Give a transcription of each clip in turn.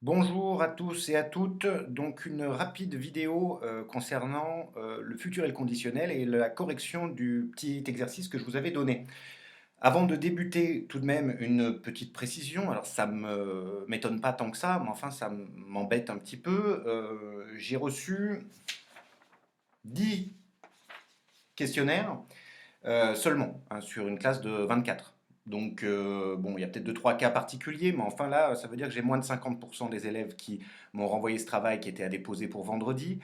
Bonjour à tous et à toutes. Donc une rapide vidéo concernant le futur et le conditionnel et la correction du petit exercice que je vous avais donné. Avant de débuter, tout de même une petite précision. Alors ça me m'étonne pas tant que ça, mais enfin ça m'embête un petit peu. J'ai reçu 10 questionnaires seulement, hein, sur une classe de 24. Donc, bon, il y a peut-être deux trois cas particuliers, mais enfin là, ça veut dire que j'ai moins de 50% des élèves qui m'ont renvoyé ce travail qui était à déposer pour vendredi.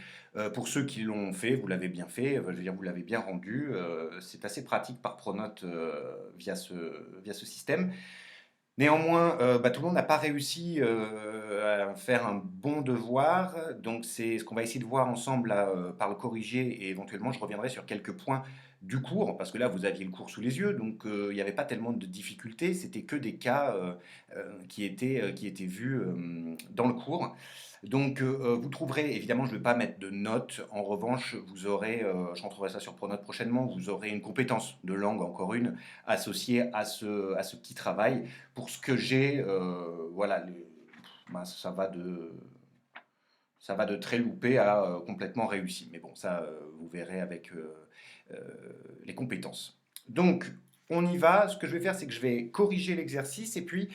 Pour ceux qui l'ont fait, vous l'avez bien fait, je veux dire, vous l'avez bien rendu. C'est assez pratique par Pronote via ce système. Néanmoins, tout le monde n'a pas réussi à faire un bon devoir, donc c'est ce qu'on va essayer de voir ensemble là, par le corriger et éventuellement je reviendrai sur quelques points du cours, parce que là vous aviez le cours sous les yeux, donc il n'y avait pas tellement de difficultés, c'était que des cas qui étaient vus dans le cours. Donc vous trouverez, évidemment je ne vais pas mettre de notes, en revanche vous aurez, je rentrerai ça sur Pronote prochainement, vous aurez une compétence de langue, encore une, associée à ce petit travail. Pour ce que j'ai, voilà, ben, ça va de très loupé à complètement réussi. Mais bon, ça, vous verrez avec euh, les compétences. Donc, on y va. Ce que je vais faire, c'est que je vais corriger l'exercice et puis,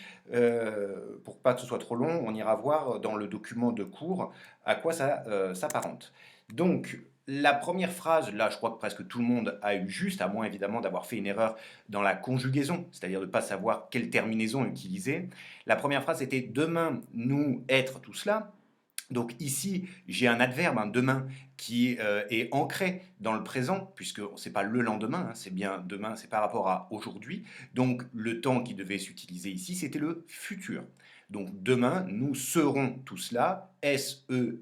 pour pas que ce soit trop long, on ira voir dans le document de cours à quoi ça s'apparente. Donc, la première phrase, là, je crois que presque tout le monde a eu juste, à moins évidemment d'avoir fait une erreur dans la conjugaison, c'est-à-dire de ne pas savoir quelle terminaison utiliser. La première phrase était demain, nous, être, tout cela. Donc ici, j'ai un adverbe, un demain, qui est ancré dans le présent, puisque c'est pas le lendemain, hein, c'est bien demain, c'est par rapport à aujourd'hui. Donc le temps qui devait s'utiliser ici, c'était le futur. Donc demain, nous serons tout cela, S-E-R-O-N-S.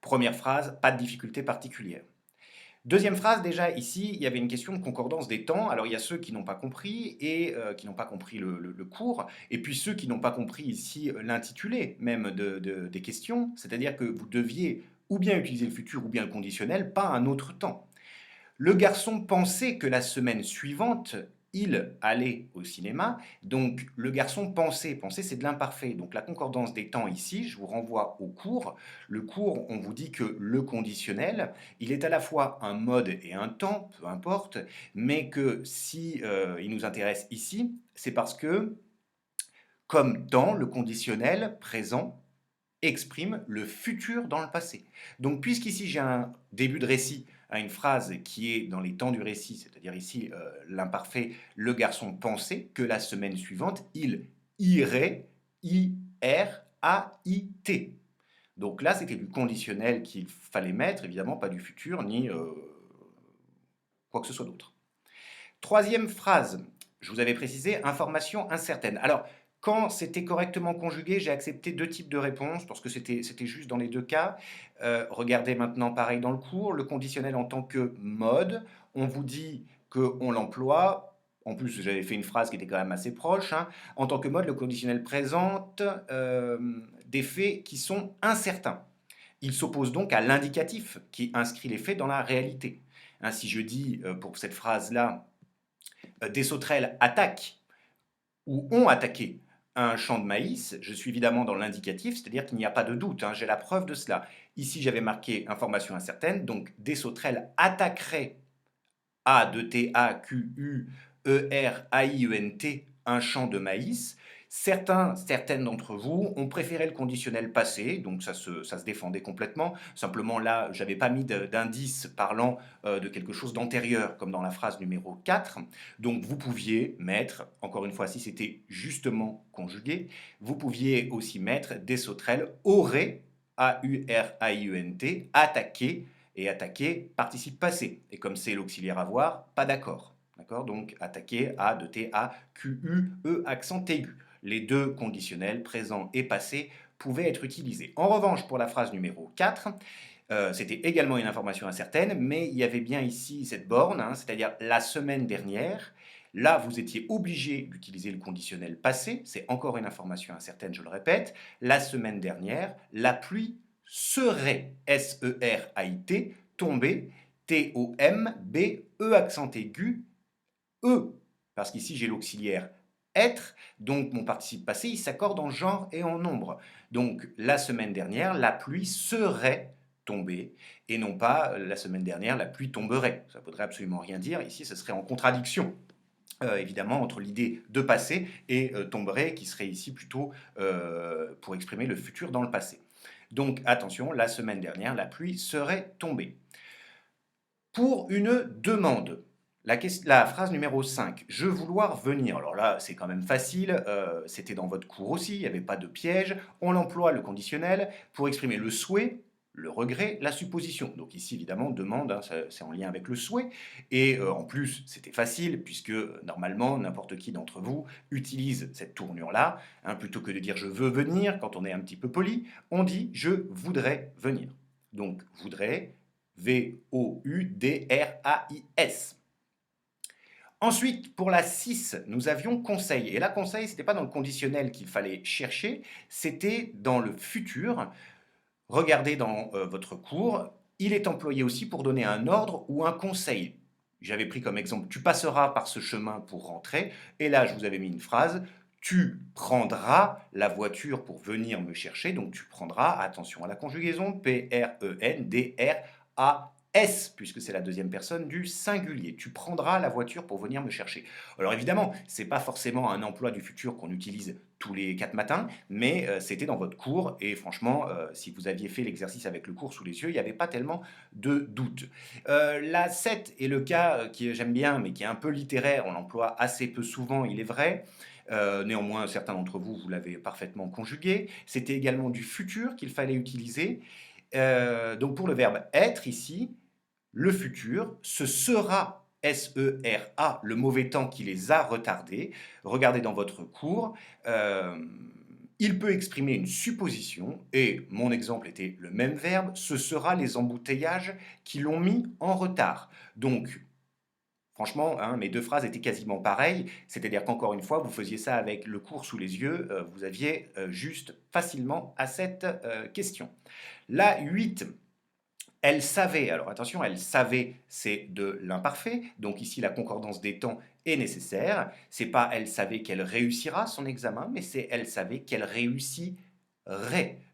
Première phrase, pas de difficulté particulière. Deuxième phrase, déjà ici, il y avait une question de concordance des temps. Alors il y a ceux qui n'ont pas compris et qui n'ont pas compris le cours, et puis ceux qui n'ont pas compris ici l'intitulé même des questions, c'est-à-dire que vous deviez ou bien utiliser le futur ou bien le conditionnel, pas un autre temps. Le garçon pensait que la semaine suivante, il allait au cinéma. Donc le garçon pensait, penser c'est de l'imparfait. Donc la concordance des temps ici, je vous renvoie au cours. Le cours, on vous dit que le conditionnel, il est à la fois un mode et un temps, peu importe, mais que si il nous intéresse ici, c'est parce que comme temps, le conditionnel présent exprime le futur dans le passé. Donc puisqu'ici j'ai un début de récit à une phrase qui est dans les temps du récit, c'est-à-dire ici l'imparfait, le garçon pensait que la semaine suivante, il irait, I-R-A-I-T. Donc là, c'était du conditionnel qu'il fallait mettre, évidemment pas du futur, ni quoi que ce soit d'autre. Troisième phrase, je vous avais précisé, information incertaine. Alors, quand c'était correctement conjugué, j'ai accepté deux types de réponses, parce que c'était juste dans les deux cas. Regardez maintenant pareil dans le cours, le conditionnel en tant que mode, on vous dit qu'on l'emploie, en plus j'avais fait une phrase qui était quand même assez proche, hein. En tant que mode, le conditionnel présente des faits qui sont incertains. Il s'oppose donc à l'indicatif qui inscrit les faits dans la réalité. Hein, si je dis pour cette phrase-là, des sauterelles attaquent ou ont attaqué un champ de maïs, je suis évidemment dans l'indicatif, c'est-à-dire qu'il n'y a pas de doute, hein, j'ai la preuve de cela. Ici, j'avais marqué information incertaine, donc des sauterelles attaqueraient A-D-T-A-Q-U-E-R-A-I-E-N-T, un champ de maïs. Certaines d'entre vous ont préféré le conditionnel passé, donc ça se défendait complètement. Simplement là, j'avais pas mis d'indice parlant de quelque chose d'antérieur, comme dans la phrase numéro 4. Donc vous pouviez mettre, encore une fois, si c'était justement conjugué, vous pouviez aussi mettre des sauterelles auraient, A-U-R-A-I-E-N-T, attaqué et attaquer participe passé. Et comme c'est l'auxiliaire avoir, pas d'accord. D'accord. Donc attaquer, A de T, A, Q, U, E, accent aigu. Les deux conditionnels, présent et passé, pouvaient être utilisés. En revanche, pour la phrase numéro 4, c'était également une information incertaine, mais il y avait bien ici cette borne, hein, c'est-à-dire la semaine dernière. Là, vous étiez obligé d'utiliser le conditionnel passé, c'est encore une information incertaine, je le répète. La semaine dernière, la pluie serait, S-E-R-A-I-T, tombée, T-O-M-B, E accent aigu, E, parce qu'ici j'ai l'auxiliaire être, donc mon participe passé, il s'accorde en genre et en nombre. Donc la semaine dernière, la pluie serait tombée, et non pas la semaine dernière, la pluie tomberait. Ça ne voudrait absolument rien dire. Ici, ce serait en contradiction. Évidemment, entre l'idée de passé et tomberait, qui serait ici plutôt pour exprimer le futur dans le passé. Donc attention, la semaine dernière, la pluie serait tombée. Pour une demande, la phrase numéro 5, je vouloir venir. Alors là, c'est quand même facile, c'était dans votre cours aussi, il n'y avait pas de piège. On emploie le conditionnel pour exprimer le souhait, le regret, la supposition. Donc ici, évidemment, demande, hein, c'est en lien avec le souhait. Et en plus, c'était facile, puisque normalement, n'importe qui d'entre vous utilise cette tournure-là. Hein, plutôt que de dire je veux venir, quand on est un petit peu poli, on dit je voudrais venir. Donc, voudrais, V-O-U-D-R-A-I-S. Ensuite, pour la 6, nous avions conseil. Et là, conseil, ce n'était pas dans le conditionnel qu'il fallait chercher, c'était dans le futur. Regardez dans votre cours, il est employé aussi pour donner un ordre ou un conseil. J'avais pris comme exemple, tu passeras par ce chemin pour rentrer. Et là, je vous avais mis une phrase, tu prendras la voiture pour venir me chercher. Donc, tu prendras, attention à la conjugaison, P-R-E-N-D-R-A-S, puisque c'est la deuxième personne du singulier. Tu prendras la voiture pour venir me chercher. Alors évidemment, ce n'est pas forcément un emploi du futur qu'on utilise tous les 4 matins, mais c'était dans votre cours, et franchement, si vous aviez fait l'exercice avec le cours sous les yeux, il n'y avait pas tellement de doute. La 7 est le cas que j'aime bien, mais qui est un peu littéraire, on l'emploie assez peu souvent, il est vrai. Néanmoins, certains d'entre vous, vous l'avez parfaitement conjugué. C'était également du futur qu'il fallait utiliser. Donc pour le verbe être ici, le futur, ce sera S-E-R-A, le mauvais temps qui les a retardés. Regardez dans votre cours, il peut exprimer une supposition, et mon exemple était le même verbe, ce sera les embouteillages qui l'ont mis en retard. Donc, franchement, hein, mes deux phrases étaient quasiment pareilles, c'est-à-dire qu'encore une fois, vous faisiez ça avec le cours sous les yeux, vous aviez juste facilement à cette question. La 8. Elle savait, alors attention, elle savait, c'est de l'imparfait, donc ici la concordance des temps est nécessaire. C'est pas elle savait qu'elle réussira son examen, mais c'est elle savait qu'elle réussirait.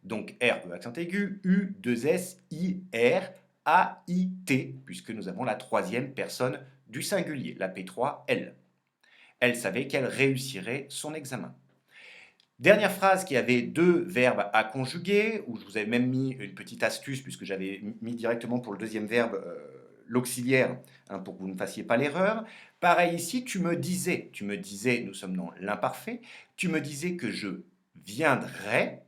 Donc R, E accent aigu, U, 2 S, I, R, A, I, T, puisque nous avons la troisième personne du singulier, la P3, elle. Elle savait qu'elle réussirait son examen. Dernière phrase qui avait deux verbes à conjuguer, où je vous avais même mis une petite astuce, puisque j'avais mis directement pour le deuxième verbe l'auxiliaire, hein, pour que vous ne fassiez pas l'erreur. Pareil ici, tu me disais, nous sommes dans l'imparfait, tu me disais que je viendrais,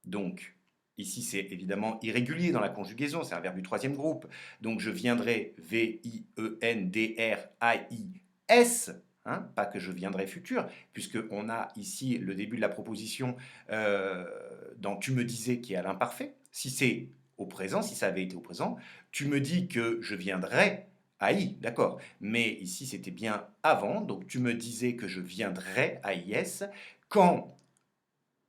donc ici c'est évidemment irrégulier dans la conjugaison, c'est un verbe du troisième groupe, donc je viendrai, V-I-E-N-D-R-A-I-S, hein, pas que je viendrai futur, puisqu'on a ici le début de la proposition dans tu me disais qui est à l'imparfait. Si c'est au présent, si ça avait été au présent, tu me dis que je viendrai à I, d'accord, mais ici c'était bien avant, donc tu me disais que je viendrai à IS quand,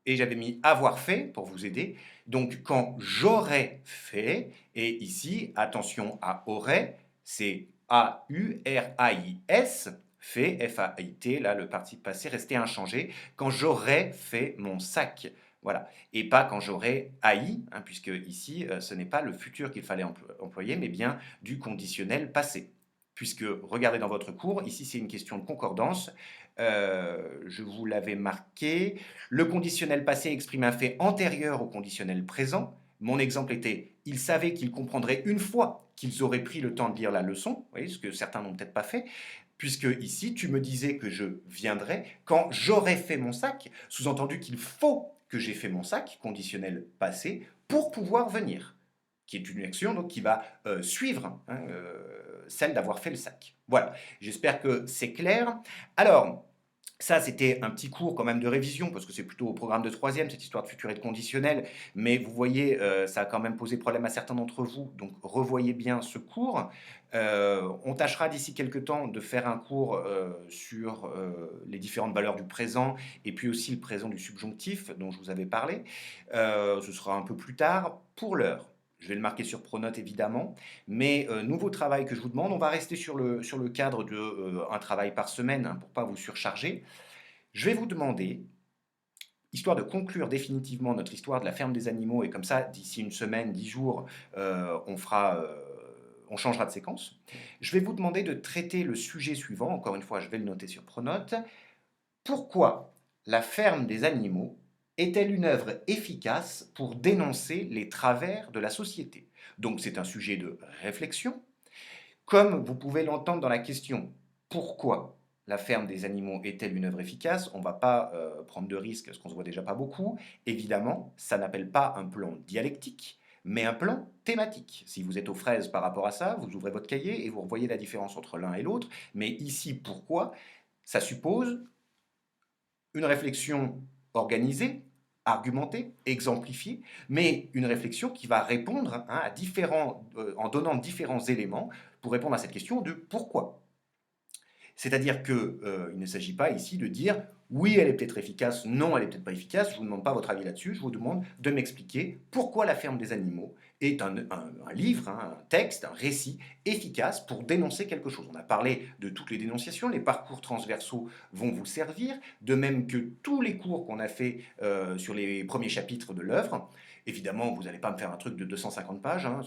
et j'avais mis avoir fait pour vous aider, donc quand j'aurais fait, et ici, attention à aurait, c'est A-U-R-A-I-S, fait, F-A-I-T, là le participe passé restait inchangé, quand j'aurais fait mon sac. Voilà, et pas quand j'aurais haï, hein, puisque ici, ce n'est pas le futur qu'il fallait employer, mais bien du conditionnel passé. Puisque, regardez dans votre cours, ici c'est une question de concordance, je vous l'avais marqué, le conditionnel passé exprime un fait antérieur au conditionnel présent. Mon exemple était, ils savaient qu'ils comprendraient une fois qu'ils auraient pris le temps de lire la leçon, vous voyez, ce que certains n'ont peut-être pas fait, puisque ici, tu me disais que je viendrais quand j'aurais fait mon sac, sous-entendu qu'il faut que j'ai fait mon sac, conditionnel passé, pour pouvoir venir, qui est une action donc, qui va suivre hein, celle d'avoir fait le sac. Voilà, j'espère que c'est clair. Alors, ça, c'était un petit cours quand même de révision, parce que c'est plutôt au programme de troisième, cette histoire de futur et de conditionnel, mais vous voyez, ça a quand même posé problème à certains d'entre vous, donc revoyez bien ce cours. On tâchera d'ici quelques temps de faire un cours sur les différentes valeurs du présent, et puis aussi le présent du subjonctif, dont je vous avais parlé. Ce sera un peu plus tard. Pour l'heure, je vais le marquer sur Pronote évidemment, mais nouveau travail que je vous demande, on va rester sur le cadre de un travail par semaine hein, pour ne pas vous surcharger. Je vais vous demander, histoire de conclure définitivement notre histoire de la ferme des animaux, et comme ça, d'ici une semaine, 10 jours, on changera de séquence. Je vais vous demander de traiter le sujet suivant, encore une fois, je vais le noter sur Pronote. Pourquoi la ferme des animaux est-elle une œuvre efficace pour dénoncer les travers de la société? Donc c'est un sujet de réflexion. Comme vous pouvez l'entendre dans la question pourquoi la ferme des animaux est-elle une œuvre efficace, on ne va pas prendre de risques, parce qu'on ne se voit déjà pas beaucoup. Évidemment, ça n'appelle pas un plan dialectique, mais un plan thématique. Si vous êtes aux fraises par rapport à ça, vous ouvrez votre cahier et vous revoyez la différence entre l'un et l'autre. Mais ici, pourquoi? Ça suppose une réflexion organisée, argumentée, exemplifiée, mais une réflexion qui va répondre à en donnant différents éléments pour répondre à cette question de pourquoi. C'est-à-dire qu'il ne s'agit pas ici de dire oui, elle est peut-être efficace, non, elle est peut-être pas efficace, je ne vous demande pas votre avis là-dessus, je vous demande de m'expliquer pourquoi La ferme des animaux est un livre, un texte, un récit efficace pour dénoncer quelque chose. On a parlé de toutes les dénonciations, les parcours transversaux vont vous servir, de même que tous les cours qu'on a fait sur les premiers chapitres de l'œuvre. Évidemment, vous n'allez pas me faire un truc de 250 pages, hein,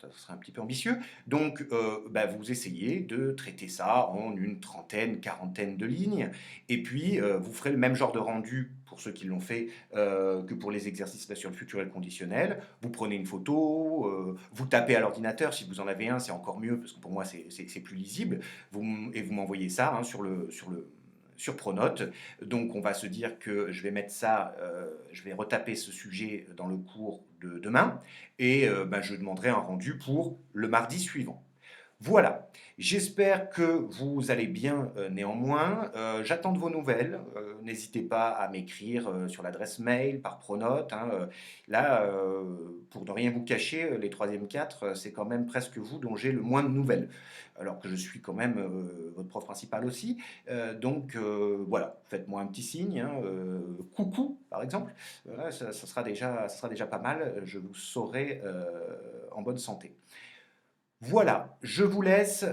ça serait un petit peu ambitieux. Donc, vous essayez de traiter ça en une trentaine, quarantaine de lignes, et puis vous ferez le même genre de rendu pour ceux qui l'ont fait que pour les exercices là sur le futur et le conditionnel. Vous prenez une photo, vous tapez à l'ordinateur, si vous en avez un, c'est encore mieux, parce que pour moi c'est plus lisible, et vous m'envoyez ça hein, sur Pronote. Donc on va se dire que je vais mettre ça, je vais retaper ce sujet dans le cours de demain, et je demanderai un rendu pour le mardi suivant. Voilà, j'espère que vous allez bien néanmoins. J'attends de vos nouvelles. N'hésitez pas à m'écrire sur l'adresse mail, par Pronote, hein. Là, pour ne rien vous cacher, les troisième 4, c'est quand même presque vous dont j'ai le moins de nouvelles. Alors que je suis quand même votre prof principal aussi. Donc voilà, faites-moi un petit signe, hein, coucou par exemple. Voilà, ça sera déjà pas mal. Je vous saurai en bonne santé. Voilà, je vous laisse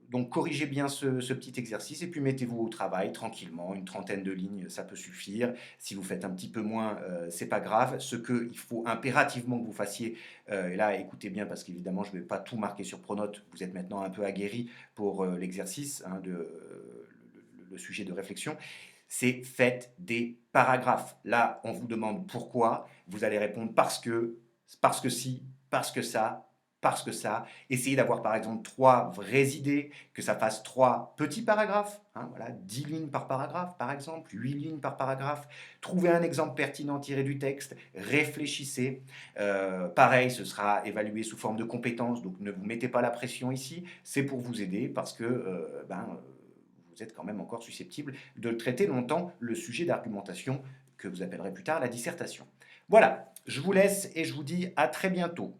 donc corrigez bien ce petit exercice et puis mettez-vous au travail tranquillement, une trentaine de lignes, ça peut suffire. Si vous faites un petit peu moins, c'est pas grave. Ce qu'il faut impérativement que vous fassiez, et là écoutez bien parce qu'évidemment je ne vais pas tout marquer sur Pronote, vous êtes maintenant un peu aguerri pour l'exercice, hein, le sujet de réflexion, c'est faites des paragraphes. Là, on vous demande pourquoi, vous allez répondre parce que si, parce que ça, parce que ça. Essayez d'avoir par exemple 3 vraies idées, que ça fasse 3 petits paragraphes, hein, voilà, 10 lignes par paragraphe par exemple, 8 lignes par paragraphe. Trouvez un exemple pertinent tiré du texte, réfléchissez. Pareil, ce sera évalué sous forme de compétences, donc ne vous mettez pas la pression ici, c'est pour vous aider parce que vous êtes quand même encore susceptible de traiter longtemps le sujet d'argumentation que vous appellerez plus tard la dissertation. Voilà, je vous laisse et je vous dis à très bientôt.